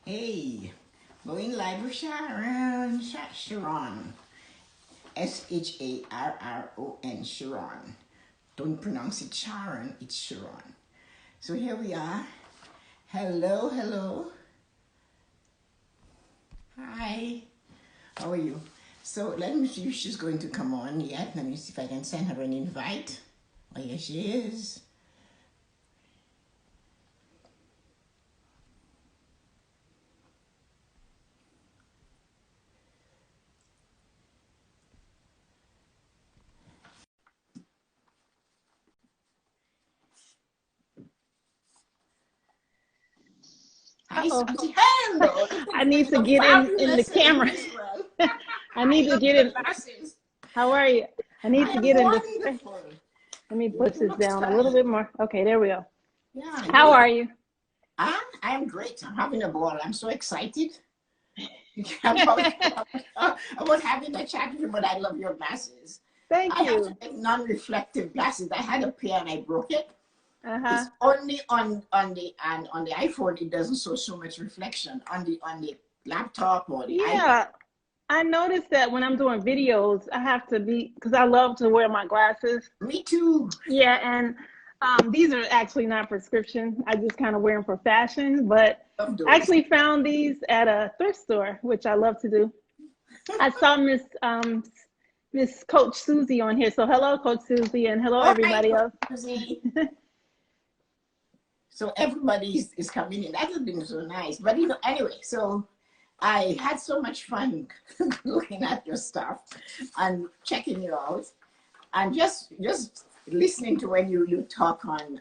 Hey, going live with Sharon. Sharron, Sharon. Don't pronounce it Sharon, it's Sharon. So here we are. Hello, hello. Hi. How are you? So let me see if she's going to come on yet. Let me see if I can send her an invite. Oh, here she is. Hi, Uh-oh. Santi. Hello. I need to You're get in the fabulous camera. as well. I I need to love get your in. glasses. How are you? I need I to am get in this space. wonderful. Let me You push this look down a little bit stylish. more. Okay, there we go. Yeah, you How look. are you? I am great. I'm having a ball. I'm so excited about, about having a chat with you, but I love your glasses. Thank I have to you. make non-reflective glasses. I had a pair and I broke it. Uh-huh. It's only on the iPhone. It doesn't show so much reflection on the laptop or the iPad. Yeah, I noticed that when I'm doing videos, I have to be, because I love to wear my glasses. Me too. Yeah, and these are actually not prescription. I just kind of wear them for fashion, but Love I those. actually found these at a thrift store, which I love to do. I saw Miss Coach Susie on here. So hello, Coach Susie, and hello Oh, hi, everybody Coach else. Susie. So everybody is coming in. That has been so nice. But anyway, so I had so much fun looking at your stuff and checking you out, and just listening to when you talk on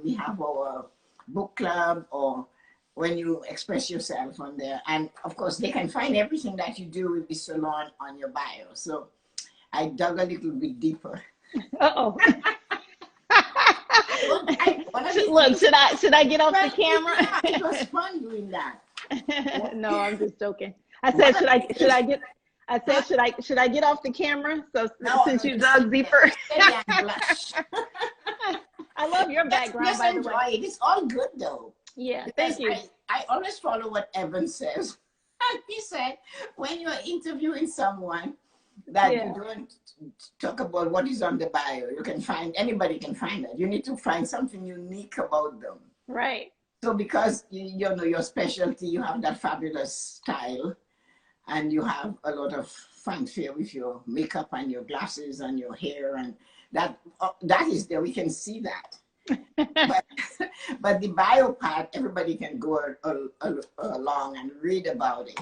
behalf of our book club, or when you express yourself on there. And of course, they can find everything that you do with the salon on your bio. So I dug a little bit deeper. Uh-oh. One of the Look, things, should I get off the well, camera? yeah, it was fun doing that. No, I'm just joking. I One said, of the should things, I get I huh? said, should I get off the camera? So No, since no, you just dug deeper. stay there and blush. I love your background, Just by the enjoy way. it. It's all good though, Yeah, because thank you. I always follow what Evan says. He said, when you're interviewing someone, that you Yeah, don't talk about what is on the bio. You can find, anybody can find that. You need to find something unique about them. right. So because you know your specialty, you have that fabulous style, and you have a lot of fanfare with your makeup and your glasses and your hair, and that is there. We can see that. But but the bio part, everybody can go along and read about it.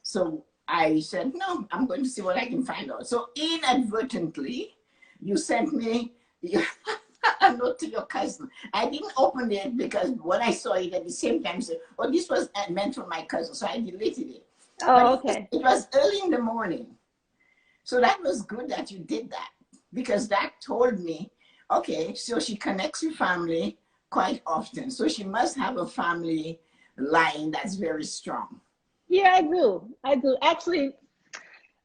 So I said, no, I'm going to see what I can find out. So inadvertently, you sent me a note to your cousin. I didn't open it because when I saw it at the same time, I said, oh, this was meant for my cousin. So I deleted it. But Oh, okay. it was early in the morning. So that was good that you did that, because that told me, okay, so she connects with family quite often. So she must have a family line that's very strong. Yeah, I do. I do. Actually,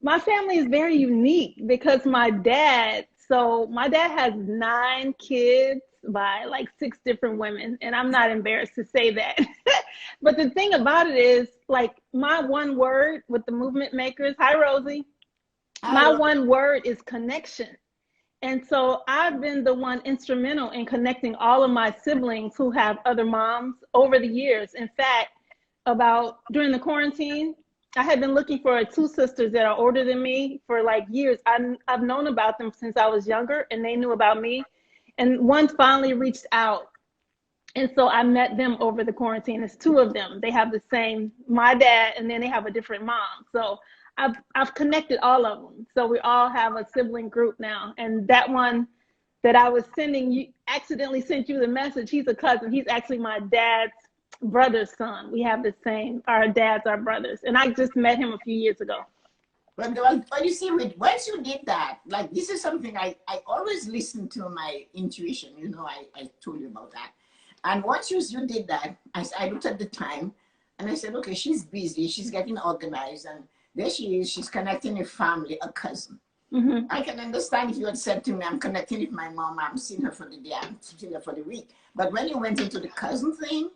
my family is very unique because my dad has 9 kids by like 6 different women, and I'm not embarrassed to say that. But the thing about it is, like, my one word with the movement makers, hi Rosie, I my love one word is connection. And so I've been the one instrumental in connecting all of my siblings who have other moms over the years. In fact, about during the quarantine, I had been looking for 2 sisters that are older than me for like years. I've known about them since I was younger, and they knew about me. And one finally reached out. And so I met them over the quarantine. It's 2 of them. They have the same, my dad, and then they have a different mom. So I've connected all of them. So we all have a sibling group now. And that one that I was sending you, accidentally sent you the message. He's a cousin. He's actually my dad's brother's son. We have the same, our dads are brothers. And I just met him a few years ago. but you see, once you did that, like, this is something I always listen to my intuition. I told you about that. And once you did that, I looked at the time and I said, okay, she's busy, she's getting organized, and there she is, she's connecting a family, a cousin. Mm-hmm. I can understand if you had said to me, I'm connecting with my mom, I'm seeing her for the day, I'm seeing her for the week. But when you went into the cousin thing,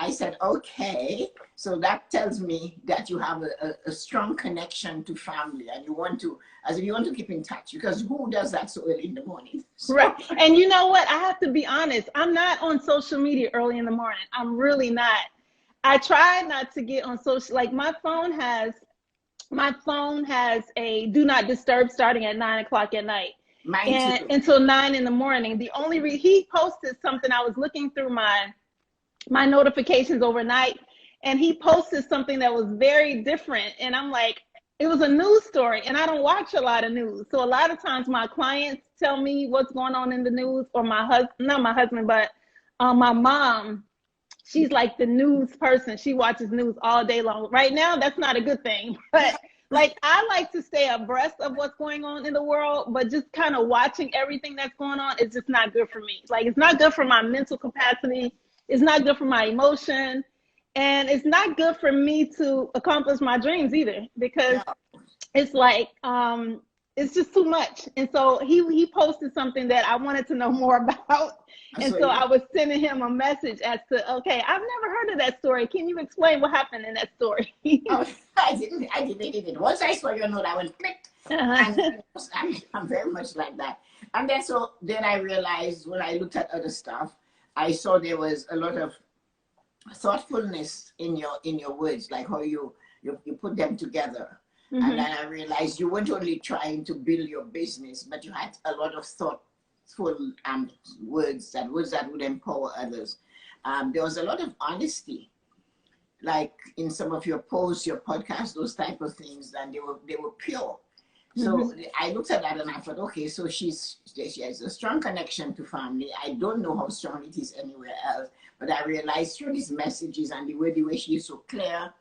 I said, okay. So that tells me that you have a strong connection to family, and you want to, as if you want to keep in touch, because who does that so early in the morning? So, Right. And you know what? I have to be honest. I'm not on social media early in the morning. I'm really not. I try not to get on social, like my phone has a do not disturb starting at 9 o'clock at night mine and too. until 9 in the morning. The only he posted something. I was looking through my notifications overnight, and he posted something that was very different. And I'm like, it was a news story, and I don't watch a lot of news. So a lot of times my clients tell me what's going on in the news, or my husband, not my husband, but my mom. She's like the news person. She watches news all day long. Right now, that's not a good thing. But like, I like to stay abreast of what's going on in the world, but just kind of watching everything that's going on is just not good for me. Like, it's not good for my mental capacity. It's not good for my emotion. And it's not good for me to accomplish my dreams either, because Yeah. it's like it's just too much. And so he posted something that I wanted to know more about, and So so you, I was sending him a message as to, okay, I've never heard of that story, can you explain what happened in that story? oh, I deleted it. Once I saw your note, I went click, and Uh-huh. I'm very much like that. And then so then I realized when I looked at other stuff, I saw there was a lot of thoughtfulness in your words, like how you put them together. And Hmm. then I realized you weren't only trying to build your business, but you had a lot of thoughtful words that would empower others. There was a lot of honesty, like in some of your posts, your podcasts, those type of things, and they were pure. Hmm. So I looked at that and I thought, okay, so she has a strong connection to family. I don't know how strong it is anywhere else, but I realized through these messages and the way she is so clear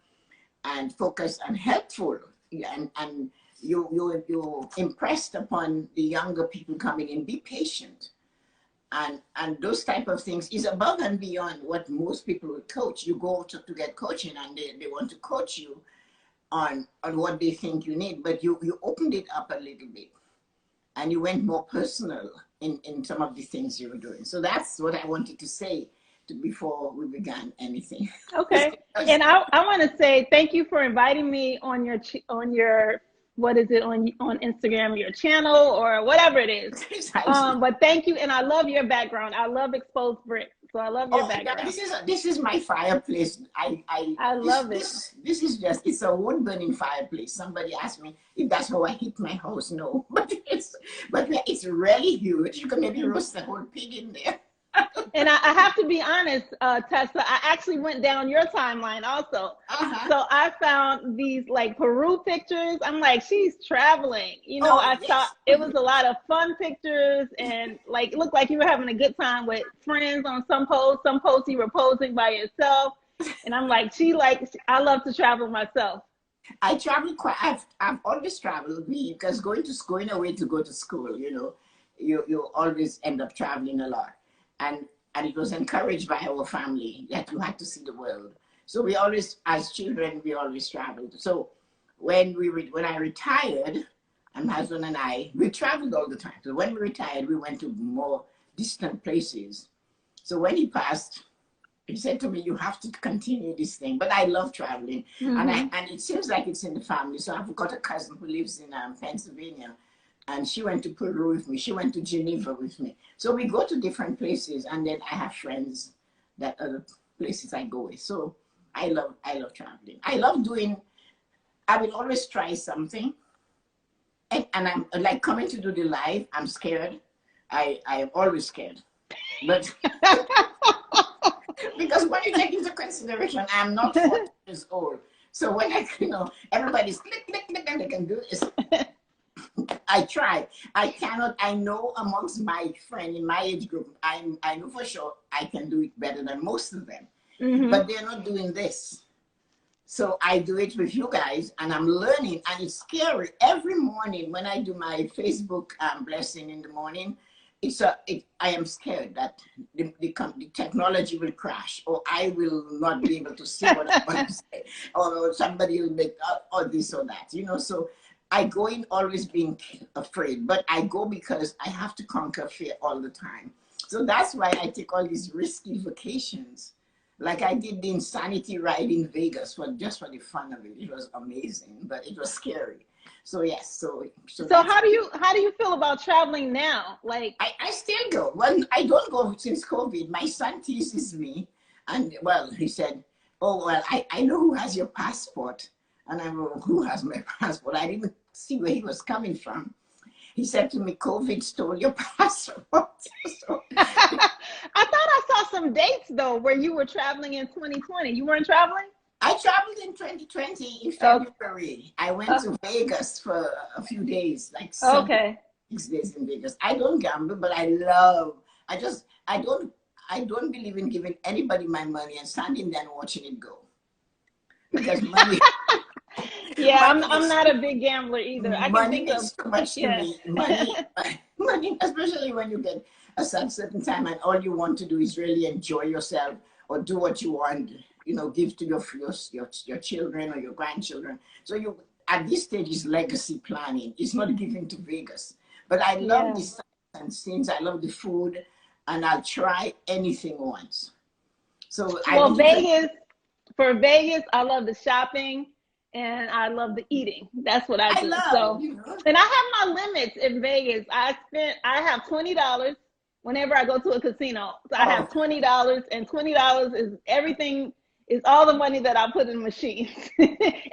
and focused and helpful, and you impressed upon the younger people coming in, be patient, and those type of things is above and beyond what most people would coach. You go to get coaching and they want to coach you on what they think you need, but you opened it up a little bit and you went more personal in some of the things you were doing. So that's what I wanted to say before we began anything. Okay. And I want to say thank you for inviting me on your what is it, on Instagram, your channel or whatever it is. Precisely. But thank you, and I love your background. I love exposed brick, so I love your Oh, background. this is my fireplace. I love it. This is just, it's a wood burning fireplace. Somebody asked me if that's how I heat my house. No, but it's really huge. You can maybe roast the whole pig in there. And I have to be honest, Tessa, I actually went down your timeline also. Uh-huh. So I found these like Peru pictures. I'm like, she's traveling. Oh I saw yes. it was a lot of fun pictures, and like it looked like you were having a good time with friends on some posts. Some posts you were posing by yourself. And I'm like, I love to travel myself. I travel quite. I've always traveled because going away to go to school, you always end up traveling a lot, and it was encouraged by our family that you had to see the world. So we always, as children, we always traveled. So when I retired, and my husband and we traveled all the time. So when we retired, we went to more distant places. So when he passed, he said to me, "You have to continue this thing." But I love traveling, and Hmm. it seems like it's in the family. So I've got a cousin who lives in Pennsylvania, and she went to Peru with me. She went to Geneva with me. So we go to different places, and then I have friends that other places I go with. So I love traveling. I love doing. I will always try something, and I'm like coming to do the live. I'm scared. I am always scared, but. Because when you take into consideration, I'm not 40 years old. So when everybody's click, click, click, and they can do this, I try. I cannot, I know amongst my friend in my age group, I know for sure I can do it better than most of them. Hmm. But they're not doing this. So I do it with you guys and I'm learning, and it's scary. Every morning when I do my Facebook blessing in the morning, I am scared that the technology will crash, or I will not be able to see what I want to say, or somebody will make or this or that, So I go in always being afraid, but I go because I have to conquer fear all the time. So that's why I take all these risky vacations, Like I did the insanity ride in Vegas for just for the fun of it. It was amazing, but it was scary. So yes, so So that's how do you feel about traveling now? Like, I still go. Well, I don't go since COVID. My son teases me, and well, he said, "Oh well, I know who has your passport," and I go, "Who has my passport?" I didn't see where he was coming from. He said to me, "COVID stole your passport." So I thought I saw some dates though where you were traveling in 2020. You weren't traveling? I traveled in 2020 in Oh, February. I went to Vegas for a few days, like okay. 6 days in Vegas. I don't gamble, but I just, I don't believe in giving anybody my money and standing there and watching it go. Because money, Yeah, money I'm is, not a big gambler either. I can money think of, is too much to yeah. me. Money, especially when you get a certain time and all you want to do is really enjoy yourself or do what you want, give to your children or your grandchildren. So at this stage is legacy planning. It's not giving to Vegas. But I love Yeah. the sights and scenes. I love the food, and I'll try anything once. So I Well, really For Vegas, I love the shopping and I love the eating. That's what I I do. love, So, and I have my limits in Vegas. I have $20 whenever I go to a casino. So I oh, have $20, and $20 is everything, is all the money that I put in machines.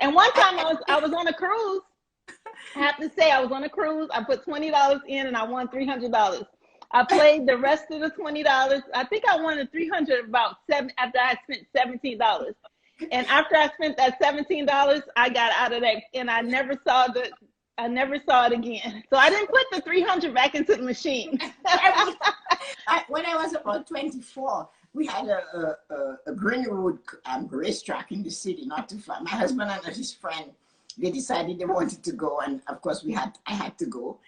And one time I was on a cruise. I have to say I was on a cruise. I put $20 in and I won $300. I played the rest of the $20. I think I won the 300 about seven after I spent $17. And after I spent that $17, I got out of that, and I never saw it again. So I didn't put the 300 back into the machine. when I was about 24, we had a Green Road racetrack in the city, not too far. My husband and his friend, they decided they wanted to go, and of course I had to go.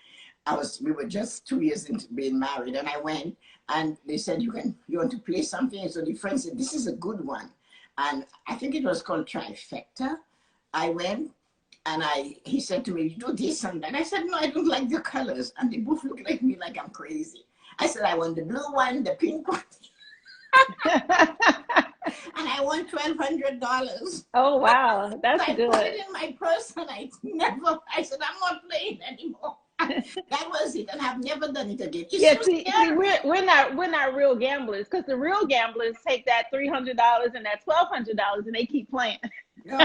We were just 2 years into being married, and I went, and they said, you want to play something? And so the friend said, this is a good one. And I think it was called Trifecta. I went, and he said to me, you do this and that. I said, no, I don't like the colors. And they both looked at me like I'm crazy. I said, I want the blue one, the pink one. And I won $1,200. Oh, wow. That's I good. put it in my purse, and I said, I'm not playing anymore. That was it, and I've never done it again. It's Yeah, so see, scary. we're not real gamblers, because the real gamblers take that $300 and that $1,200 and they keep playing. No,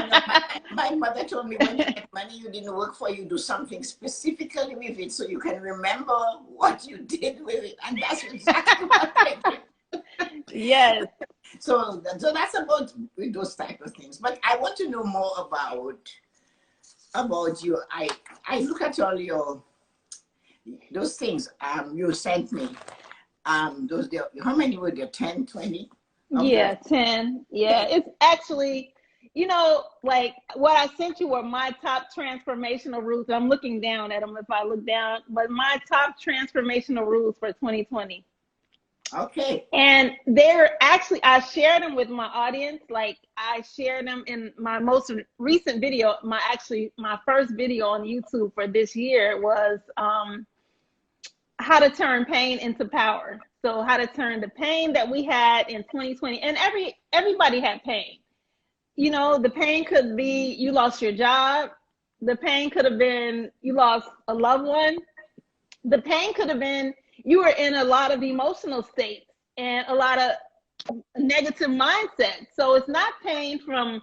my mother told me when you get money you didn't work for, you do something specifically with it so you can remember what you did with it, and that's exactly what I did. Yes. So that's about those type of things. But I want to know more about you. I look at all those things you sent me. How many were there? 10, 20? Yeah, 10. Yeah, it's actually, like what I sent you were my top transformational rules. I'm looking down at them if I look down, but my top transformational rules for 2020. Okay. And they're actually, I shared them with my audience. Like I shared them in my most recent video. My first video on YouTube for this year was how to turn pain into power. So how to turn the pain that we had in 2020, and everybody had pain. The pain could be you lost your job. The pain could have been you lost a loved one. The pain could have been you were in a lot of emotional states and a lot of negative mindset. So it's not pain from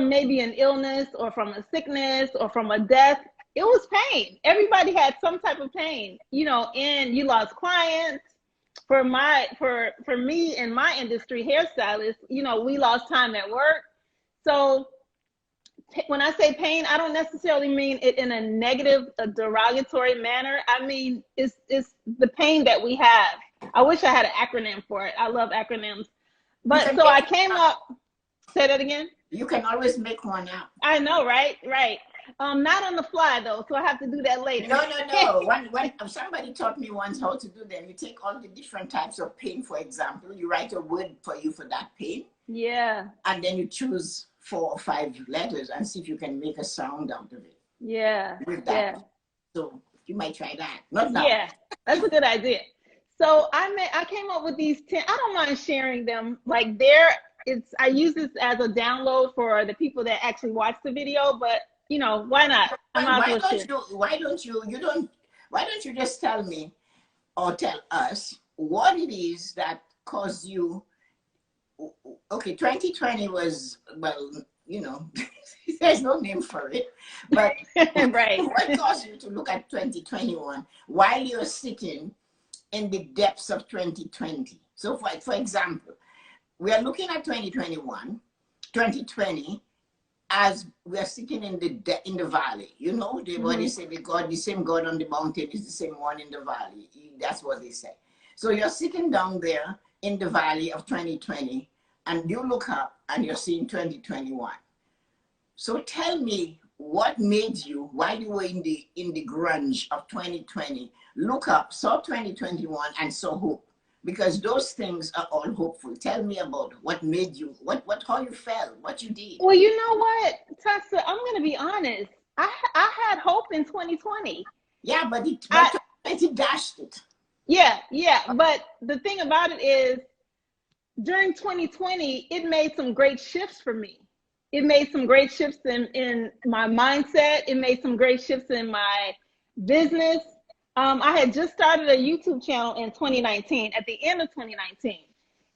maybe an illness or from a sickness or from a death. It was pain. Everybody had some type of pain, and you lost clients. For me in my industry, hairstylists, we lost time at work. So when I say pain, I don't necessarily mean it in a negative, a derogatory manner. I mean, it's the pain that we have. I wish I had an acronym for it. I love acronyms. But so I came up, say that again? You can always make one up. I know, right? Right. Not on the fly though, so I have to do that later. No. When somebody taught me once how to do them. You take all the different types of pain, for example, you write a word for that pain. Yeah. And then you choose 4 or 5 letters and see if you can make a sound out of it. Yeah. With that. Yeah. So you might try that. Not now. Yeah, that's a good idea. So I came up with these 10. I don't mind sharing them. Like I use this as a download for the people that actually watch the video, but you know, why not? I might as well share. Why don't you just tell me or tell us what it is that caused you? Okay, 2020 was, well, you know, there's no name for it, but Right. what caused you to look at 2021 while you're sitting in the depths of 2020? So for example, we are looking at 2020, as we are sitting in the valley. You know, what they say, the same God on the mountain is the same one in the valley. That's what they say. So you're sitting down there in the valley of 2020, and you look up and you're seeing 2021. So tell me, what made you, while you were in the grunge of 2020, look up, saw 2021 and saw hope? Because those things are all hopeful. Tell me about what made you, how you felt, what you did. Well, you know what, Tessa, I'm going to be honest. I had hope in 2020. Yeah, but it dashed it. Yeah. But the thing about it is, during 2020, it made some great shifts for me. It made some great shifts in my mindset. It made some great shifts in my business. I had just started a YouTube channel in 2019, at the end of 2019.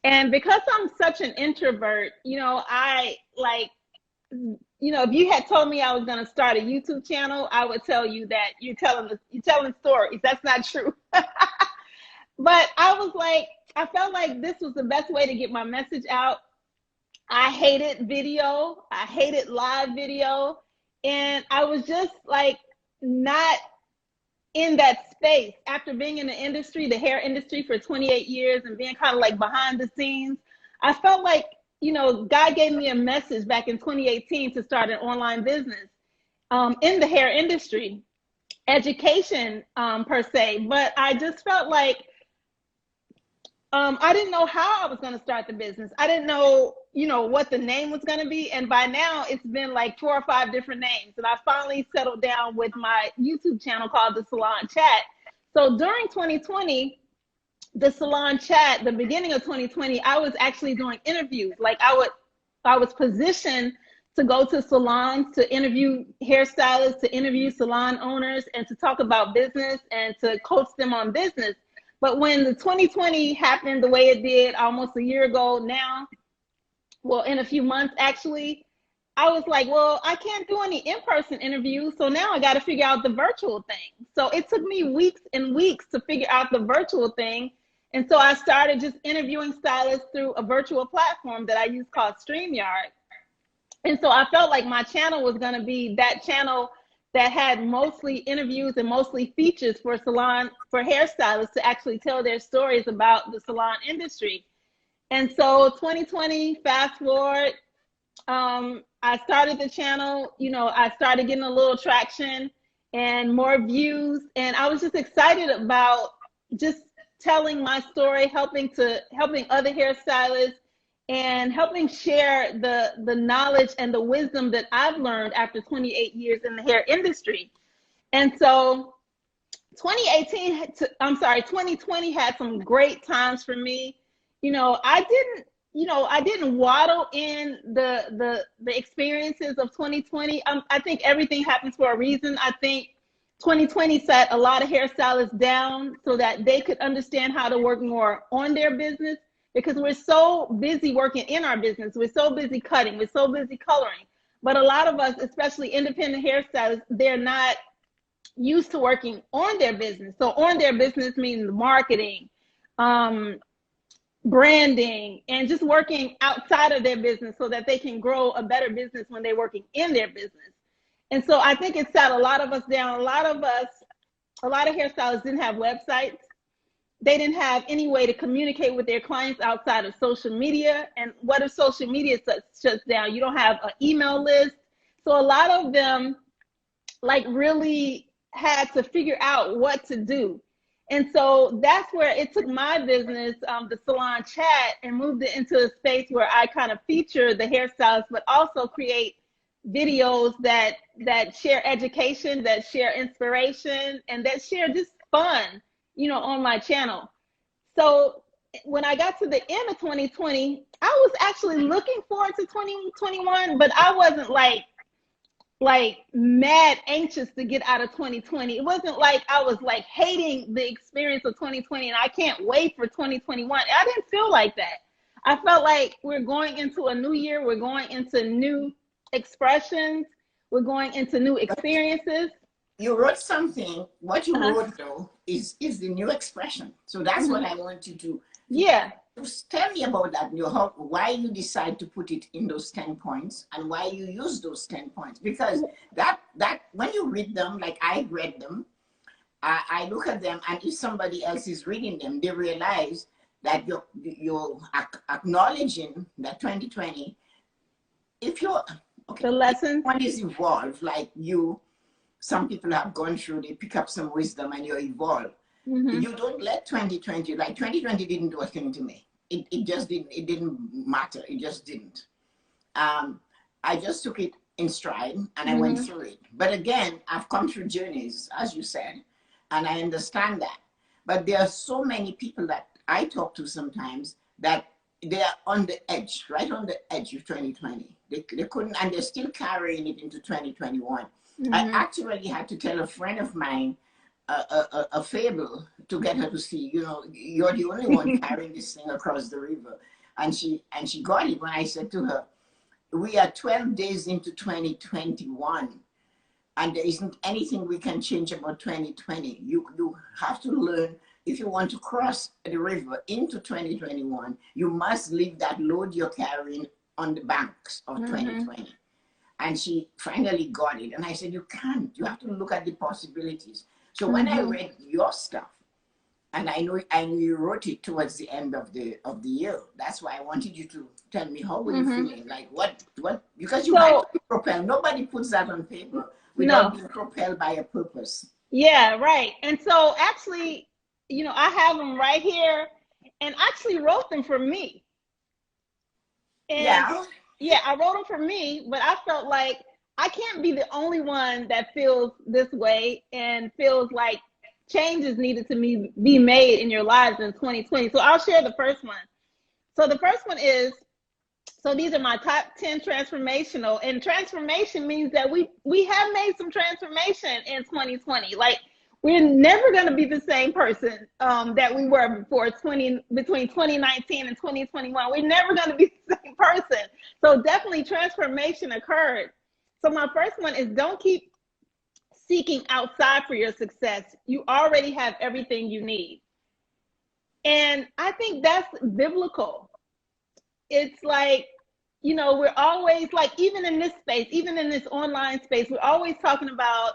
And because I'm such an introvert, you know, if you had told me I was going to start a YouTube channel, I would tell you that you're telling stories. That's not true. But I felt like this was the best way to get my message out. I hated video. I hated live video. And I was just like not in that space. After being in the industry, the hair industry, for 28 years and being kind of like behind the scenes, I felt like, you know, God gave me a message back in 2018 to start an online business in the hair industry, education per se. But I just felt like I didn't know how I was going to start the business. I didn't know, you know, what the name was going to be. And by now it's been like 4 or 5 different names. And I finally settled down with my YouTube channel called The Salon Chat. So during 2020, the Salon Chat, the beginning of 2020, I was actually doing interviews. Like I was positioned to go to salons, to interview hairstylists, to interview salon owners, and to talk about business and to coach them on business. But when the 2020 happened the way it did almost a year ago now, well, in a few months actually, I was like, well, I can't do any in-person interviews. So now I got to figure out the virtual thing. So it took me weeks and weeks to figure out the virtual thing. And so I started just interviewing stylists through a virtual platform that I use called StreamYard. And so I felt like my channel was going to be that channel that had mostly interviews and mostly features for hairstylists to actually tell their stories about the salon industry. And so 2020, fast forward, I started the channel, you know, I started getting a little traction and more views. And I was just excited about just telling my story, helping other hairstylists, and helping share the knowledge and the wisdom that I've learned after 28 years in the hair industry. And so 2020 had some great times for me. You know, I didn't waddle in the experiences of 2020. I think everything happens for a reason. I think 2020 sat a lot of hairstylists down so that they could understand how to work more on their business, because we're so busy working in our business. We're so busy cutting. We're so busy coloring. But a lot of us, especially independent hairstylists, they're not used to working on their business. So on their business means marketing, branding, and just working outside of their business so that they can grow a better business when they're working in their business. And so I think it sat a lot of us down. A lot of hairstylists didn't have websites. They didn't have any way to communicate with their clients outside of social media. And what if social media shuts down? You don't have an email list. So a lot of them like really had to figure out what to do. And so that's where it took my business, the Salon Chat, and moved it into a space where I kind of feature the hairstylists, but also create videos that share education, that share inspiration, and that share just fun, you know, on my channel. So when I got to the end of 2020, I was actually looking forward to 2021, but I wasn't like mad anxious to get out of 2020. It wasn't like I was like hating the experience of 2020 and I can't wait for 2021. I didn't feel like that. I felt like we're going into a new year. We're going into new expressions. We're going into new experiences. You wrote something. What you Uh-huh. wrote though is the new expression. So that's what I want you to Yeah. just tell me about that. Why you decide to put it in those 10 points and why you use those 10 points. Because that when you read them, like I read them, I look at them, and if somebody else is reading them, they realize that you're acknowledging that 2020, if you're okay, The lessons. one is evolved like you. Some people have gone through, they pick up some wisdom and you evolve. You don't let 2020, like 2020 didn't do a thing to me. It just didn't, it didn't matter. It just didn't. I just took it in stride and I went through it. But again, I've come through journeys, as you said, and I understand that. But there are so many people that I talk to sometimes that they are on the edge, right on the edge of 2020. They couldn't, and they're still carrying it into 2021. I actually had to tell a friend of mine a fable to get her to see, you're the only one carrying this thing across the river. And she got it when I said to her, we are 12 days into 2021 and there isn't anything we can change about 2020. You have to learn, if you want to cross the river into 2021, you must leave that load you're carrying on the banks of 2020. And she finally got it. And I said, you can't. You have to look at the possibilities. So when I read your stuff, and I knew you wrote it towards the end of the year. That's why I wanted you to tell me how were you feeling? Like what? Because you had to be propelled. Nobody puts that on paper without being propelled by a purpose. Yeah, right. And so actually, I have them right here, and actually wrote them for me. And yeah, I wrote them for me, but I felt like I can't be the only one that feels this way and feels like changes needed to be made in your lives in 2020. So I'll share the first one. So the first one is, so these are my top 10 transformational, and transformation means that we have made some transformation in 2020. Like, we're never going to be the same person that we were between 2019 and 2021. We're never going to be the same person. So definitely transformation occurred. So my first one is, don't keep seeking outside for your success. You already have everything you need. And I think that's biblical. It's like, we're always like, even in this space, even in this online space, we're always talking about,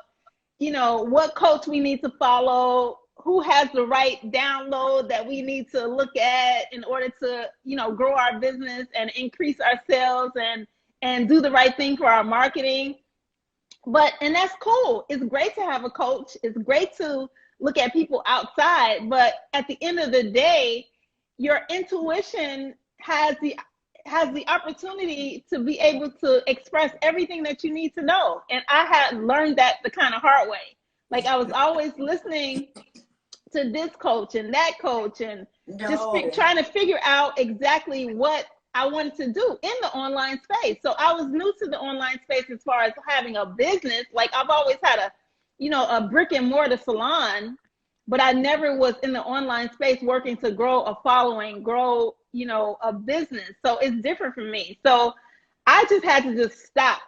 what coach we need to follow, who has the right download that we need to look at in order to, grow our business and increase our sales and do the right thing for our marketing. And that's cool. It's great to have a coach. It's great to look at people outside. But at the end of the day, your intuition has the opportunity to be able to express everything that you need to know. And I had learned that the kind of hard way. Like, I was always listening to this coach and that coach and just trying to figure out exactly what I wanted to do in the online space. So I was new to the online space as far as having a business. Like, I've always had a brick and mortar salon, but I never was in the online space working to grow a following, grow, a business. So it's different for me. So I just had to just stop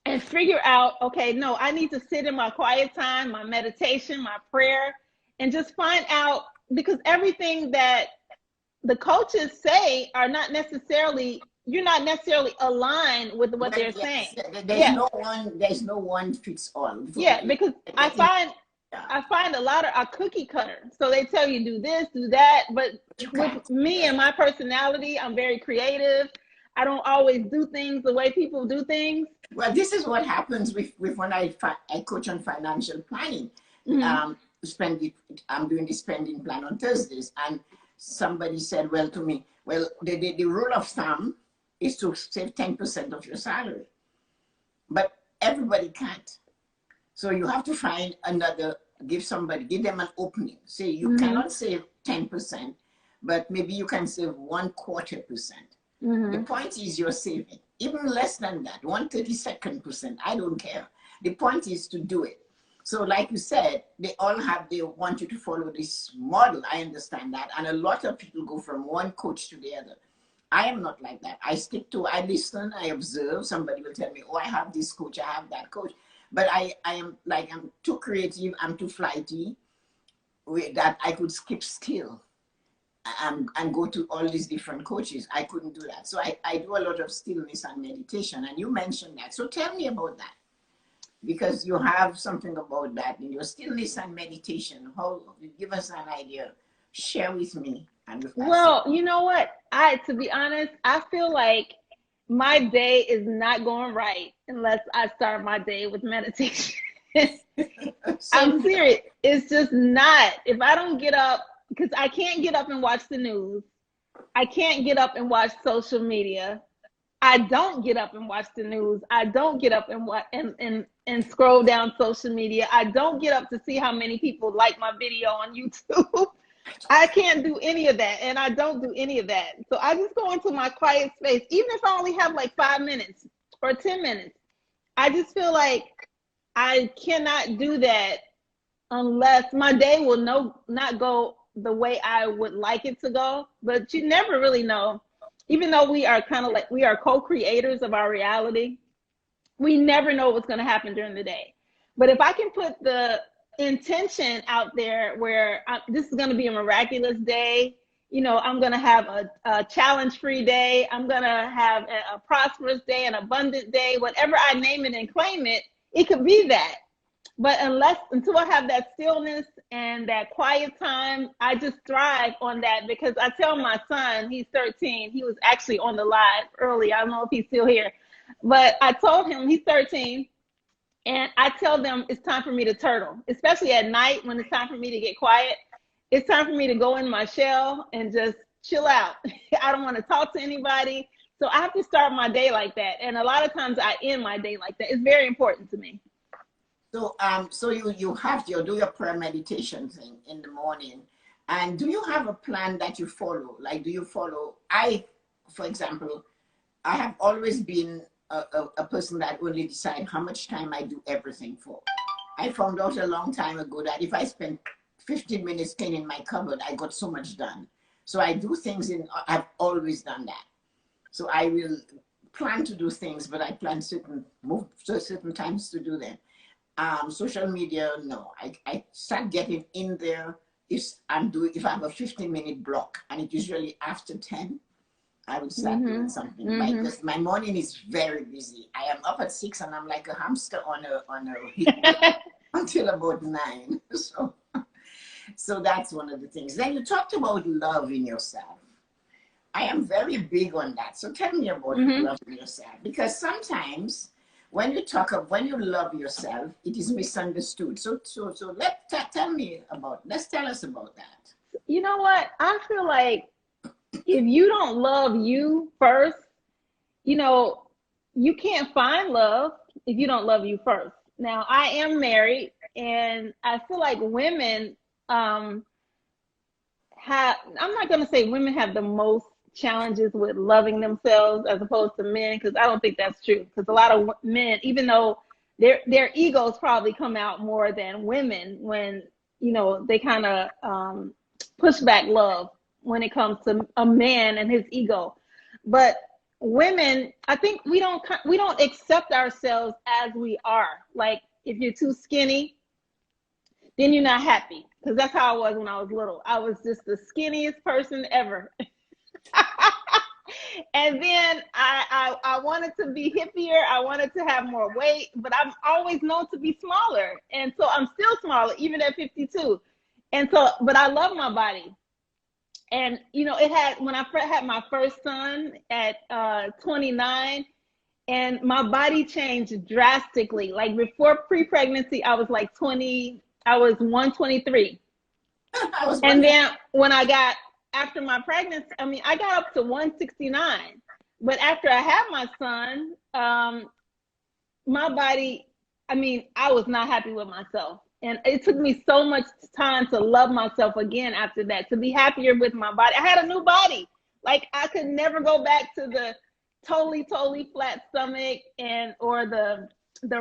and figure out, okay, no, I need to sit in my quiet time, my meditation, my prayer, and just find out, because everything that the coaches say are not necessarily, you're not necessarily aligned with what they're saying. There's no one fits all. Yeah, because I find a lot are cookie cutter. So they tell you do this, do that. But with me and my personality, I'm very creative. I don't always do things the way people do things. Well, this is what happens with when I coach on financial planning. I'm doing the spending plan on Thursdays, and somebody said, well, to me, well, the rule of thumb is to save 10% of your salary, but everybody can't. So you have to find give them an opening. Say you cannot save 10%, but maybe you can save 1/4%. The Mm-hmm. point is you're saving. Even less than that, 1/32%, I don't care. The point is to do it. So like you said, they want you to follow this model. I understand that. And a lot of people go from one coach to the other. I am not like that. I listen, I observe. Somebody will tell me, oh, I have this coach, I have that coach. But I'm too creative, I'm too flighty that I could skip still and go to all these different coaches. I couldn't do that. So I do a lot of stillness and meditation. And you mentioned that. So tell me about that. Because you have something about that in your stillness and meditation. How, give us an idea. Share with me and with us. Well, you know what? To be honest, I feel like my day is not going right unless I start my day with meditation. I'm serious. It's just not. If I don't get up, because I can't get up and watch the news. I can't get up and watch social media. I don't get up and watch the news. I don't get up and and scroll down social media. I don't get up to see how many people like my video on YouTube. I can't do any of that, and I don't do any of that. So I just go into my quiet space, even if I only have like 5 minutes or 10 minutes. I just feel like I cannot do that unless my day will not go the way I would like it to go. But you never really know. Even though we are kind of like, we are co-creators of our reality, we never know what's going to happen during the day. But if I can put the intention out there where this is going to be a miraculous day, you know, I'm going to have a challenge-free day, I'm going to have a prosperous day, an abundant day, whatever I name it and claim it, it could be that. But until I have that stillness and that quiet time, I just thrive on that, because I tell my son, he's 13, he was actually on the live early, I don't know if he's still here, but I told him, he's 13, and I tell them it's time for me to turtle, especially at night when it's time for me to get quiet. It's time for me to go in my shell and just chill out. I don't want to talk to anybody. So I have to start my day like that. And a lot of times I end my day like that. It's very important to me. So you have to do your prayer meditation thing in the morning, and do you have a plan that you follow? Like, do you follow? For example, I have always been a person that only decide how much time I do everything for. I found out a long time ago that if I spend 15 minutes cleaning my cupboard, I got so much done. So I do things I've always done that. So I will plan to do things, but I plan certain times to do them. Social media, no. I start getting in there if I have a 15-minute block, and it's usually after 10, I would start doing something. Because my morning is very busy. I am up at 6 and I'm like a hamster on a heat until about 9. So that's one of the things. Then you talked about love in yourself. I am very big on that. So tell me about love in yourself, because sometimes when you love yourself, it is misunderstood. So let's tell us about that. You know what? I feel like if you don't love you first, you know, you can't find love if you don't love you first. Now, I am married, and I feel like women I'm not going to say women have the most challenges with loving themselves as opposed to men, because I don't think that's true. Because a lot of men, even though their egos probably come out more than women, when, you know, they kind of push back love when it comes to a man and his ego. But women, I think we don't accept ourselves as we are. Like, if you're too skinny, then you're not happy. Because that's how I was when I was little. I was just the skinniest person ever. And then I wanted to be hippier. I wanted to have more weight, but I'm always known to be smaller. And so I'm still smaller, even at 52. And so, but I love my body. And, you know, when I had my first son at 29, and my body changed drastically. Like, before pre-pregnancy, I was like 123. And then when after my pregnancy, I got up to 169. But after I had my son, my body, I was not happy with myself. And it took me so much time to love myself again after that, to be happier with my body. I had a new body. Like, I could never go back to the totally flat stomach or the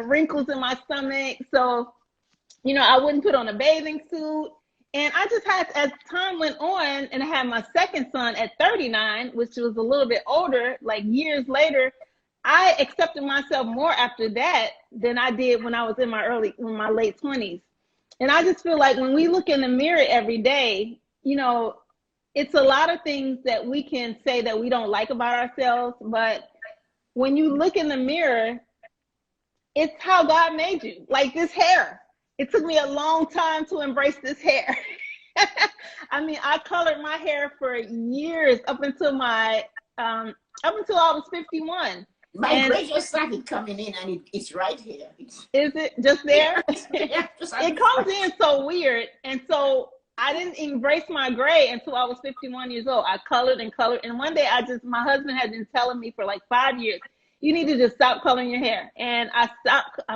wrinkles in my stomach. So, I wouldn't put on a bathing suit. And I just had, as time went on, and I had my second son at 39, which was a little bit older, like years later, I accepted myself more after that than I did when I was in my late 20s. And I just feel like when we look in the mirror every day, it's a lot of things that we can say that we don't like about ourselves. But when you look in the mirror, it's how God made you. Like this hair. It took me a long time to embrace this hair. I mean, I colored my hair for years up until I was 51. My gray just started coming in, and it's right here. Is it just there? Yeah, it comes in so weird. And so I didn't embrace my gray until I was 51 years old. I colored and colored. And one day my husband had been telling me for like 5 years, you need to just stop coloring your hair. And I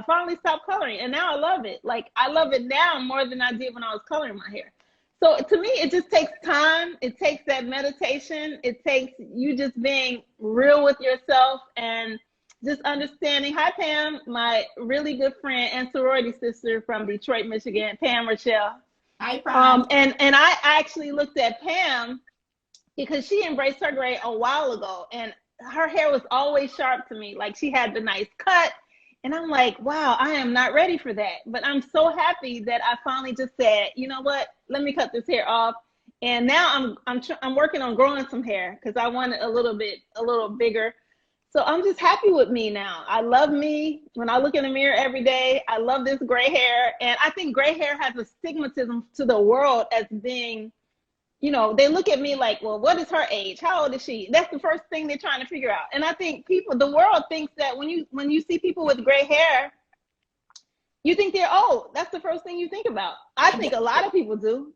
finally stopped coloring. And now I love it. Like, I love it now more than I did when I was coloring my hair. So to me, it just takes time. It takes that meditation. It takes you just being real with yourself and just understanding. Hi, Pam, my really good friend and sorority sister from Detroit, Michigan, Pam Rochelle. Hi, Pam. And I actually looked at Pam because she embraced her gray a while ago. And her hair was always sharp to me. Like, she had the nice cut. And I'm like, wow, I am not ready for that. But I'm so happy that I finally just said, you know what? Let me cut this hair off. And now I'm working on growing some hair because I want it a little bigger. So I'm just happy with me now. I love me. When I look in the mirror every day, I love this gray hair. And I think gray hair has a stigmatism to the world as being, they look at me like, well, what is her age? How old is she? That's the first thing they're trying to figure out. And I think the world thinks that when you see people with gray hair, you think they're old. That's the first thing you think about. I think a lot of people do.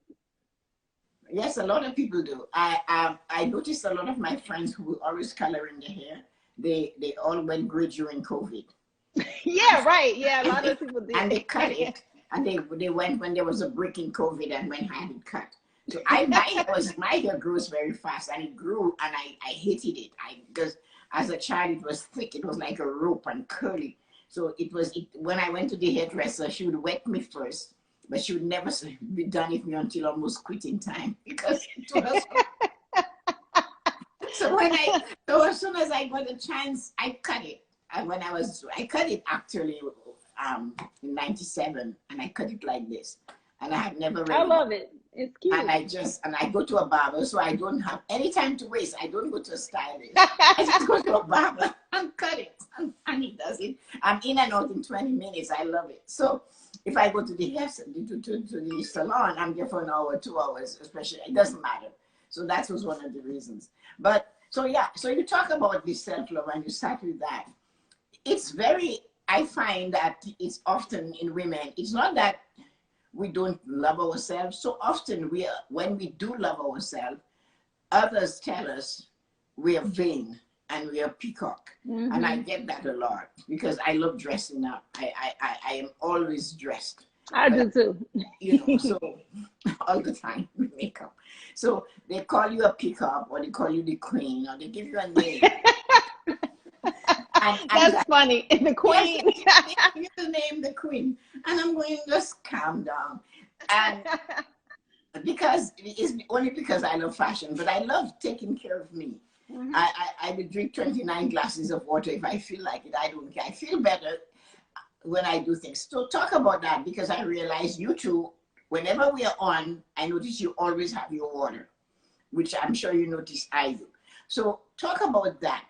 Yes, a lot of people do. I noticed a lot of my friends who were always coloring their hair, they all went gray during COVID. Yeah, right. Yeah, a lot of people did. And they cut it. And they went when there was a break in COVID and when had it cut. So my hair grows very fast, and it grew, and I hated it. Because as a child it was thick, it was like a rope and curly. So when I went to the hairdresser, she would wet me first, but she would never be done with me until almost quitting time because it was. So as soon as I got a chance, I cut it. I cut it actually in '97, and I cut it like this, and I have never. I love it. It's cute. And I go to a barber, so I don't have any time to waste. I don't go to a stylist. I just go to a barber and cut it, and he does it. I'm in and out in 20 minutes. I love it. So if I go to the the salon, I'm there for an hour, 2 hours, especially. It doesn't matter. So that was one of the reasons. But so yeah, so you talk about this self-love, and you start with that. I find that it's often in women. It's not that we don't love ourselves. So often when we do love ourselves, others tell us we are vain and we are peacock. Mm-hmm. And I get that a lot because I love dressing up. I am always dressed. I do too. So all the time with makeup. So they call you a peacock, or they call you the queen, or they give you a name. That's funny. The queen. Yes, you the name the queen. And I'm going, just calm down. And it's only because I love fashion, but I love taking care of me. Mm-hmm. I would drink 29 glasses of water if I feel like it. I don't care. I feel better when I do things. So talk about that, because I realize you two, whenever we are on, I notice you always have your water, which I'm sure you notice I do. So talk about that.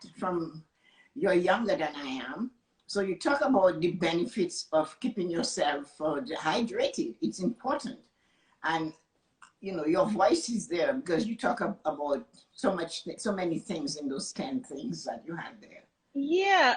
You're younger than I am. So you talk about the benefits of keeping yourself hydrated. It's important. And, your voice is there because you talk about so many things in those 10 things that you had there. Yeah.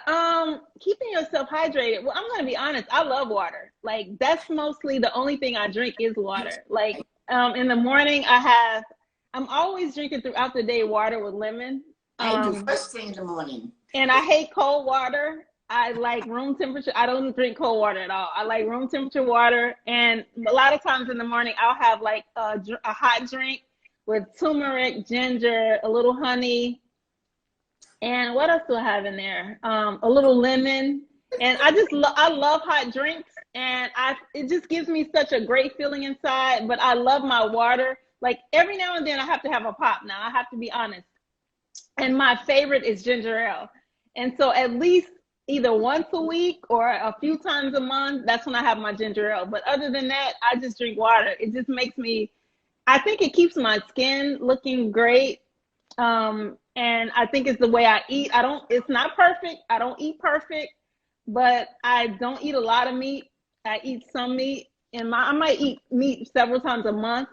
Keeping yourself hydrated. Well, I'm going to be honest. I love water. Like, that's mostly the only thing I drink is water. Like, in the morning I'm always drinking throughout the day water with lemon. I do first thing in the morning. And I hate cold water. I like room temperature. I don't drink cold water at all. I like room temperature water. And a lot of times in the morning, I'll have like a hot drink with turmeric, ginger, a little honey. And what else do I have in there? A little lemon. And I love hot drinks. And it just gives me such a great feeling inside. But I love my water. Like every now and then I have to have a pop now. I have to be honest. And my favorite is ginger ale. And so at least either once a week or a few times a month, that's when I have my ginger ale. But other than that, I just drink water. It just makes me, I think it keeps my skin looking great. And I think it's the way I eat. It's not perfect. I don't eat perfect, but I don't eat a lot of meat. I eat some meat, and I might eat meat several times a month.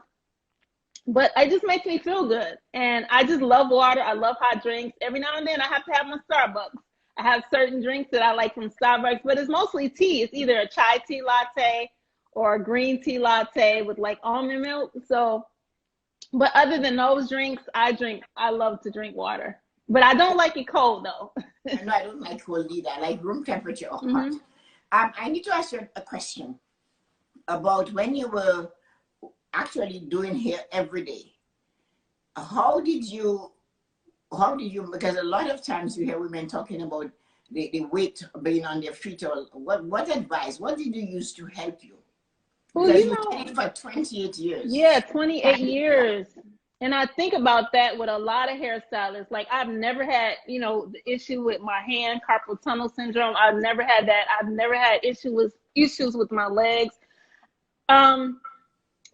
But it just makes me feel good. And I just love water. I love hot drinks. Every now and then I have to have my Starbucks. I have certain drinks that I like from Starbucks, but it's mostly tea. It's either a chai tea latte or a green tea latte with like almond milk. So, but other than those drinks, I love to drink water. But I don't like it cold though. No, I don't like cold either. I like room temperature or hot. Mm-hmm. I need to ask you a question about when you were actually doing hair every day. How did you, because a lot of times you hear women talking about the weight being on their feet, or what advice, what did you use to help you? Well, Because you did it for 28 years. Yeah, 28 years. And I think about that with a lot of hairstylists. Like I've never had, the issue with my hand, carpal tunnel syndrome. I've never had that. I've never had issues with my legs.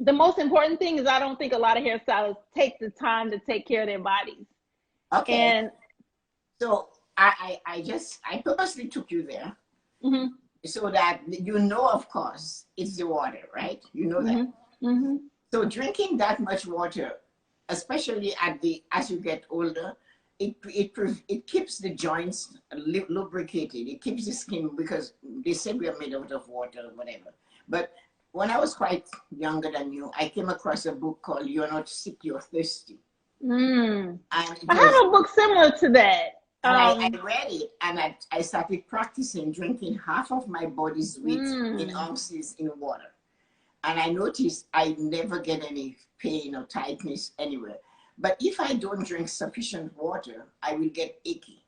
The most important thing is I don't think a lot of hairstylists take the time to take care of their bodies. Okay. And so I purposely took you there, mm-hmm. so that of course, it's the water, right? You know that. Mm-hmm. Mm-hmm. So drinking that much water, especially as you get older, it keeps the joints lubricated. It keeps the skin, because they say we are made out of water or whatever. But when I was quite younger than you, I came across a book called "You're Not Sick, You're Thirsty." And I have a book similar to that. I read it, and I started practicing drinking half of my body's weight in ounces in water. And I noticed I never get any pain or tightness anywhere. But if I don't drink sufficient water, I will get achy.